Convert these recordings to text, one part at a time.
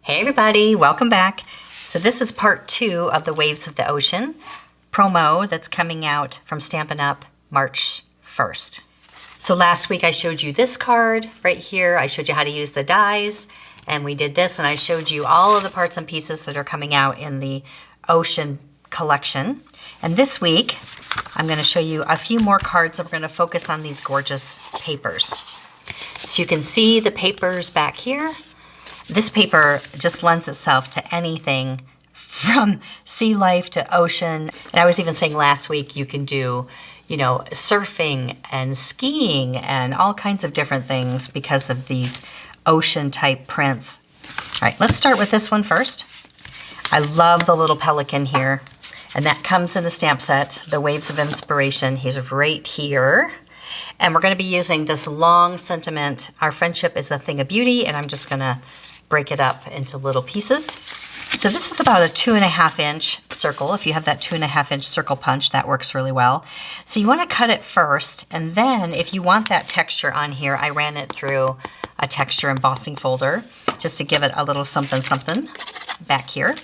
Hey everybody, welcome back. So this is part 2 of the Waves of the Ocean promo that's coming out from Stampin' Up! March 1st. So last week I showed you this card right here. I showed you how to use the dies, and we did this, and I showed you all of the parts and pieces that are coming out in the Ocean collection. And this week I'm going to show you a few more cards. We're going to focus on these gorgeous papers. So you can see the papers back here. This paper just lends itself to anything from sea life to ocean. And I was even saying last week you can do, surfing and skiing and all kinds of different things because of these ocean type prints. All right, let's start with this one first. I love the little pelican here, and that comes in the stamp set, the Waves of Inspiration. He's right here. And we're going to be using this long sentiment, Our Friendship is a Thing of Beauty, and I'm just going to break it up into little pieces. So this is about a 2.5 inch circle. If you have that 2.5 inch circle punch, that works really well. So you want to cut it first, and then if you want that texture on here, I ran it through a texture embossing folder just to give it a little something something back here.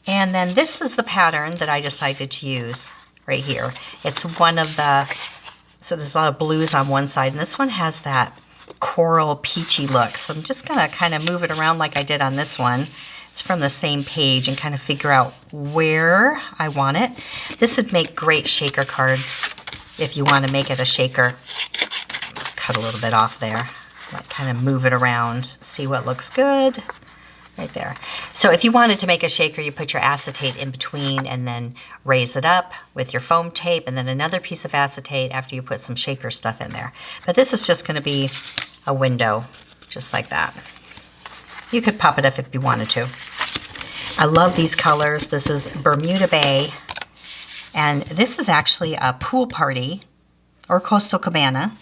And then this is the pattern that I decided to use right here. It's one of the, so there's a lot of blues on one side, and this one has that coral peachy look. So I'm just going to kind of move it around like I did on this one. It's from the same page, and kind of figure out where I want it. This would make great shaker cards if you want to make it a shaker. Cut a little bit off there. Like kind of move it around, see what looks good. Right there. So if you wanted to make a shaker, you put your acetate in between and then raise it up with your foam tape, and then another piece of acetate after you put some shaker stuff in there. But this is just going to be a window, just like that. You could pop it up if you wanted to. I love these colors. This is Bermuda Bay, and this is actually a pool party or Coastal Cabana.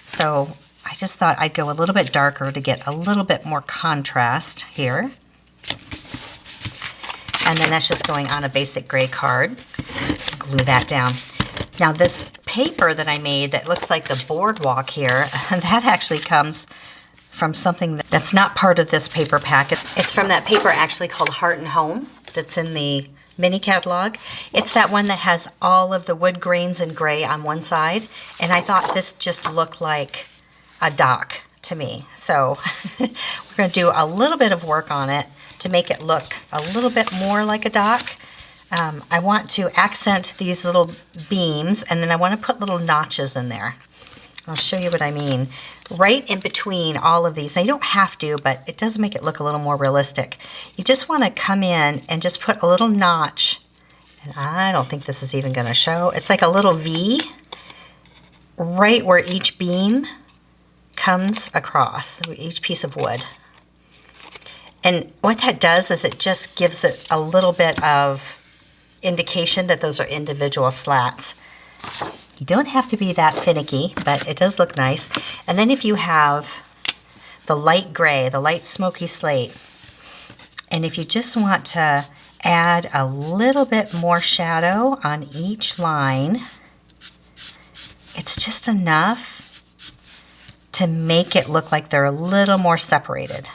So I just thought I'd go a little bit darker to get a little bit more contrast here. And then that's just going on a basic gray card. Glue that down. Now this paper that I made that looks like the boardwalk here, that actually comes from something that's not part of this paper packet. It's from that paper actually called Heart and Home that's in the mini catalog. It's that one that has all of the wood grains in gray on one side. And I thought this just looked like a dock to me. So we're going to do a little bit of work on it to make it look a little bit more like a dock. I want to accent these little beams, and then I want to put little notches in there. I'll show you what I mean. Right in between all of these. Now you don't have to, but it does make it look a little more realistic. You just want to come in and just put a little notch, and I don't think this is even going to show. It's like a little V right where each beam comes across, each piece of wood. And what that does is it just gives it a little bit of indication that those are individual slats. You don't have to be that finicky, but it does look nice. And then if you have the light gray, the light smoky slate, and if you just want to add a little bit more shadow on each line, it's just enough to make it look like they're a little more separated.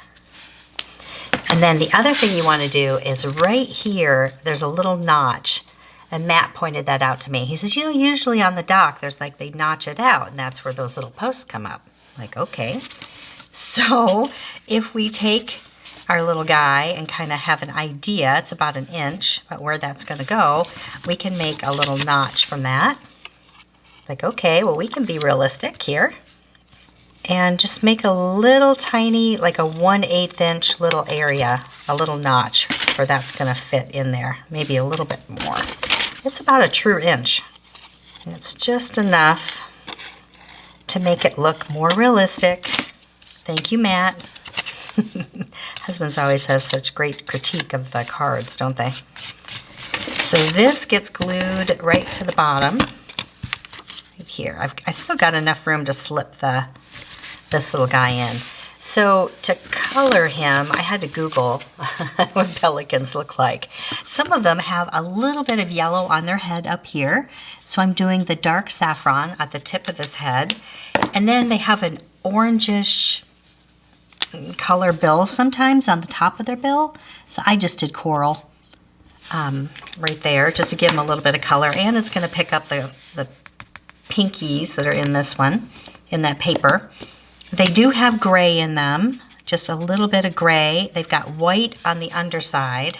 And then the other thing you want to do is right here, there's a little notch. And Matt pointed that out to me. He says, usually on the dock, there's like they notch it out, and that's where those little posts come up. Like, okay. So if we take our little guy and kind of have an idea, it's about 1 inch, but where that's going to go, we can make a little notch from that. Like, okay, well, we can be realistic here. And just make a little tiny, like a 1/8 inch little area, a little notch where that's going to fit in there. Maybe a little bit more. It's about a true inch. And it's just enough to make it look more realistic. Thank you, Matt. Husbands always have such great critique of the cards, don't they? So this gets glued right to the bottom. Right here. I still got enough room to slip this little guy in. So to color him, I had to Google what pelicans look like. Some of them have a little bit of yellow on their head up here. So I'm doing the dark saffron at the tip of his head. And then they have an orangish color bill sometimes on the top of their bill. So I just did coral right there just to give them a little bit of color. And it's going to pick up the pinkies that are in this one, in that paper. They do have gray in them, just a little bit of gray. They've got white on the underside.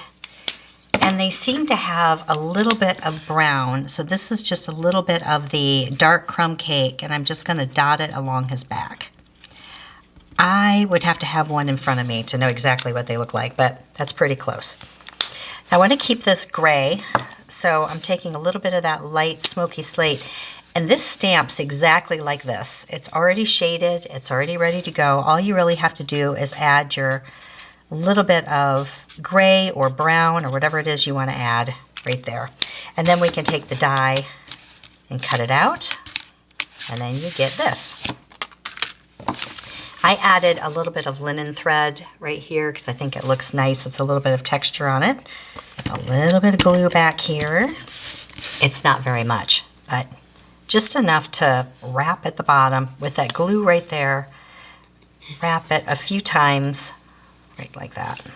And they seem to have a little bit of brown. So this is just a little bit of the dark crumb cake, and I'm just going to dot it along his back. I would have to have one in front of me to know exactly what they look like, but that's pretty close. I want to keep this gray, so I'm taking a little bit of that light smoky slate, and this stamps exactly like this. It's already shaded, it's already ready to go. All you really have to do is add your little bit of gray or brown or whatever it is you want to add right there. And then we can take the die and cut it out, and then you get this. I added a little bit of linen thread right here because I think it looks nice. It's a little bit of texture on it. A little bit of glue back here. It's not very much, but just enough to wrap at the bottom with that glue right there. Wrap it a few times, right like that.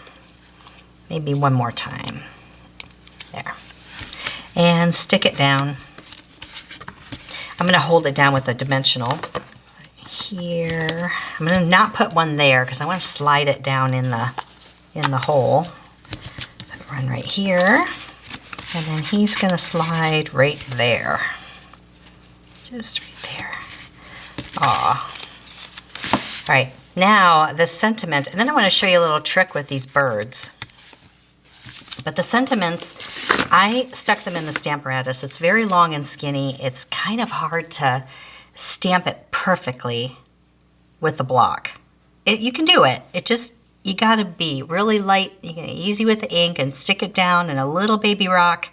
Maybe one more time. There. And stick it down. I'm going to hold it down with a dimensional. Here. I'm going to not put one there because I want to slide it down in the hole. Put one right here. And then he's going to slide right there. Just right there. Aw. All right. Now the sentiment, and then I want to show you a little trick with these birds. But the sentiments, I stuck them in the Stamparatus. It's very long and skinny. It's kind of hard to stamp it perfectly with the block. You can do it. You gotta be really light, you can easy with the ink and stick it down in a little baby rock,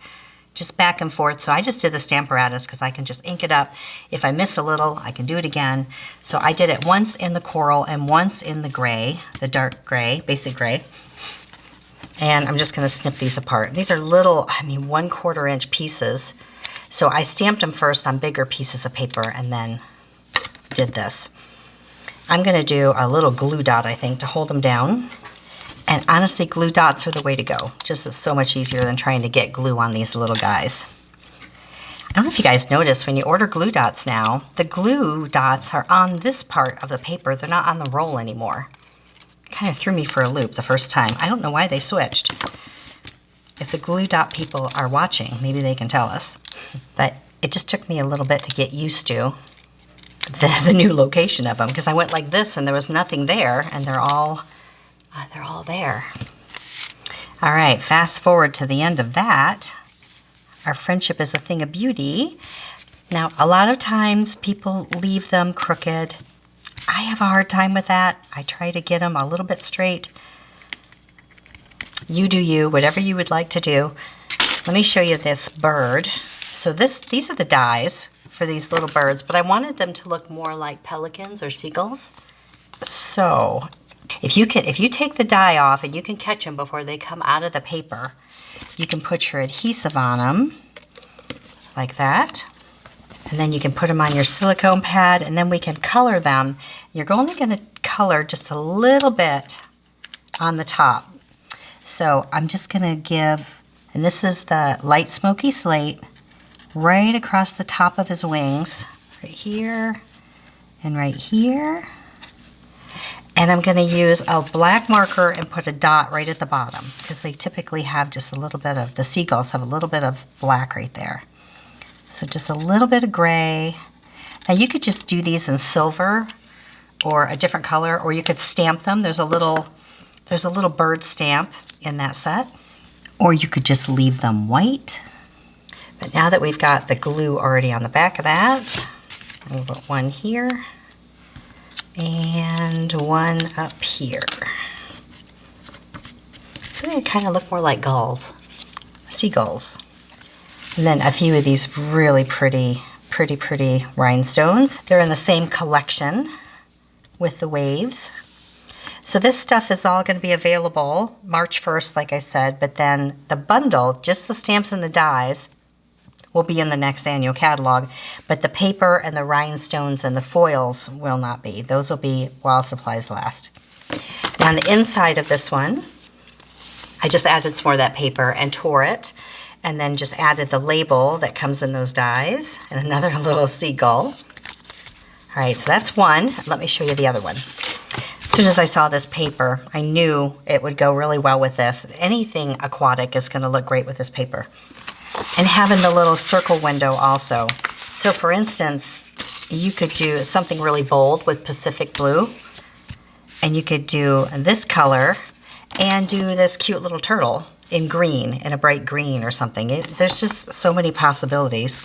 just back and forth. So I just did the Stamparatus because I can just ink it up. If I miss a little, I can do it again. So I did it once in the coral and once in the gray, the dark gray, basic gray. And I'm just gonna snip these apart. These are little, 1/4 inch pieces. So I stamped them first on bigger pieces of paper and then did this. I'm gonna do a little glue dot, I think, to hold them down. And honestly, glue dots are the way to go. Just is so much easier than trying to get glue on these little guys. I don't know if you guys notice, when you order glue dots now, the glue dots are on this part of the paper. They're not on the roll anymore. Kind of threw me for a loop the first time. I don't know why they switched. If the glue dot people are watching, maybe they can tell us. But it just took me a little bit to get used to the new location of them, because I went like this and there was nothing there, and they're all there. All right, fast forward to the end of that. Our friendship is a thing of beauty. Now, a lot of times people leave them crooked. I have a hard time with that. I try to get them a little bit straight. You do you, whatever you would like to do. Let me show you this bird. So these are the dies for these little birds, but I wanted them to look more like pelicans or seagulls. So if you take the die off and you can catch them before they come out of the paper, you can put your adhesive on them like that. And then you can put them on your silicone pad, and then we can color them. You're only going to color just a little bit on the top. So I'm just going to give, and this is the light smoky slate, right across the top of his wings, right here and right here. And I'm going to use a black marker and put a dot right at the bottom, because they typically have just a little bit of, the seagulls have a little bit of black right there. So just a little bit of gray. Now you could just do these in silver or a different color, or you could stamp them. There's a little bird stamp in that set. Or you could just leave them white. But now that we've got the glue already on the back of that, we'll put one here and one up here. So they kind of look more like gulls, seagulls. And then a few of these really pretty rhinestones. They're in the same collection with the waves. So this stuff is all going to be available March 1st, like I said, but then the bundle, just the stamps and the dies, will be in the next annual catalog, but the paper and the rhinestones and the foils will not be. Those will be while supplies last. Now on the inside of this one, I just added some more of that paper and tore it, and then just added the label that comes in those dies and another little seagull. All right, so that's one. Let me show you the other one. As soon as I saw this paper, I knew it would go really well with this. Anything aquatic is gonna look great with this paper. And having the little circle window also. So for instance, you could do something really bold with Pacific blue, and you could do this color and do this cute little turtle in green, in a bright green or something. There's just so many possibilities.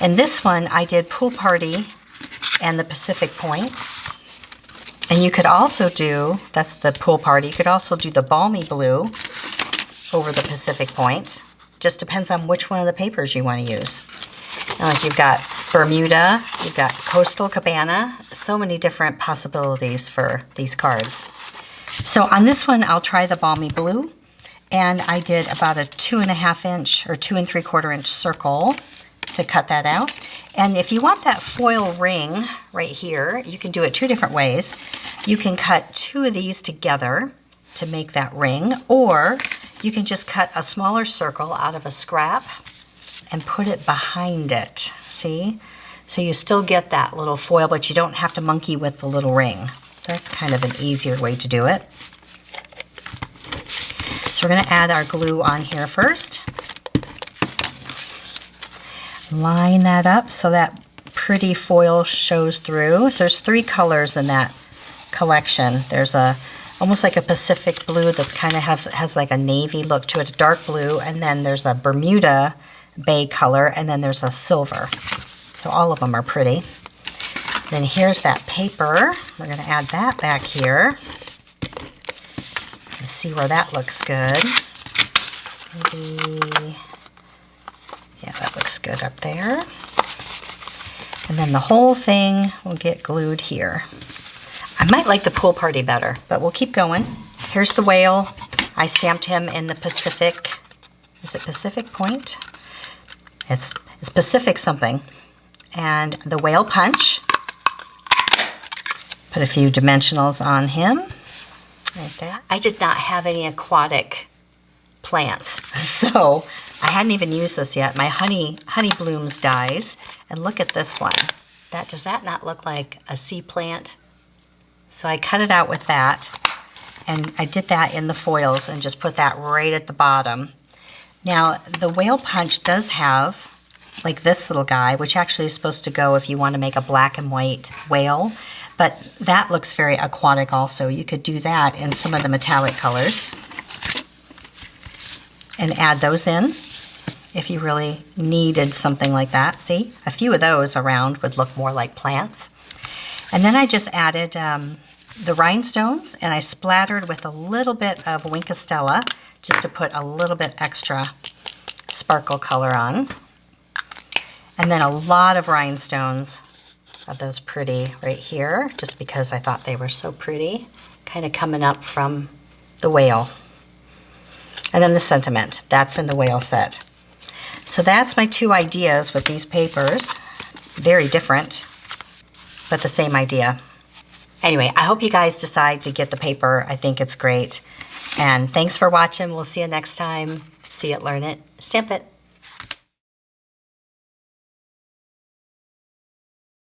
And this one, I did Pool Party and the Pacific Point. And you could also do, that's the Pool Party, you could also do the Balmy Blue over the Pacific Point. Just depends on which one of the papers you want to use. Now, like you've got Bermuda, you've got Coastal Cabana, so many different possibilities for these cards. So on this one, I'll try the Balmy Blue, and I did about a 2.5 inch or 2 3/4 inch circle to cut that out. And if you want that foil ring right here, you can do it 2 different ways. You can cut 2 of these together to make that ring, or you can just cut a smaller circle out of a scrap and put it behind it, see? So you still get that little foil, but you don't have to monkey with the little ring. That's kind of an easier way to do it. So we're gonna add our glue on here first. Line that up so that pretty foil shows through. So there's 3 colors in that collection. There's almost like a Pacific blue that's kind of has like a navy look to it, a dark blue, and then there's a Bermuda bay color, and then there's a silver. So all of them are pretty. Then here's that paper. We're gonna add that back here. Let's see where that looks good. Maybe, yeah, that looks good up there. And then the whole thing will get glued here. I might like the Pool Party better, but we'll keep going. Here's the whale. I stamped him in the Pacific. Is it Pacific Point? It's Pacific something. And the whale punch. Put a few dimensionals on him. Right there. I did not have any aquatic plants, so I hadn't even used this yet. My honey blooms dies. And look at this one. Does that not look like a sea plant? So I cut it out with that, and I did that in the foils and just put that right at the bottom. Now, the whale punch does have like this little guy, which actually is supposed to go if you want to make a black and white whale, but that looks very aquatic also. You could do that in some of the metallic colors and add those in if you really needed something like that. See, a few of those around would look more like plants. And then I just added the rhinestones, and I splattered with a little bit of Wink of Stella just to put a little bit extra sparkle color on. And then a lot of rhinestones of those pretty right here, just because I thought they were so pretty, kind of coming up from the whale. And then the sentiment, that's in the whale set. So that's my 2 ideas with these papers. Very different, but the same idea. Anyway, I hope you guys decide to get the paper. I think it's great. And thanks for watching. We'll see you next time. See it, learn it, stamp it.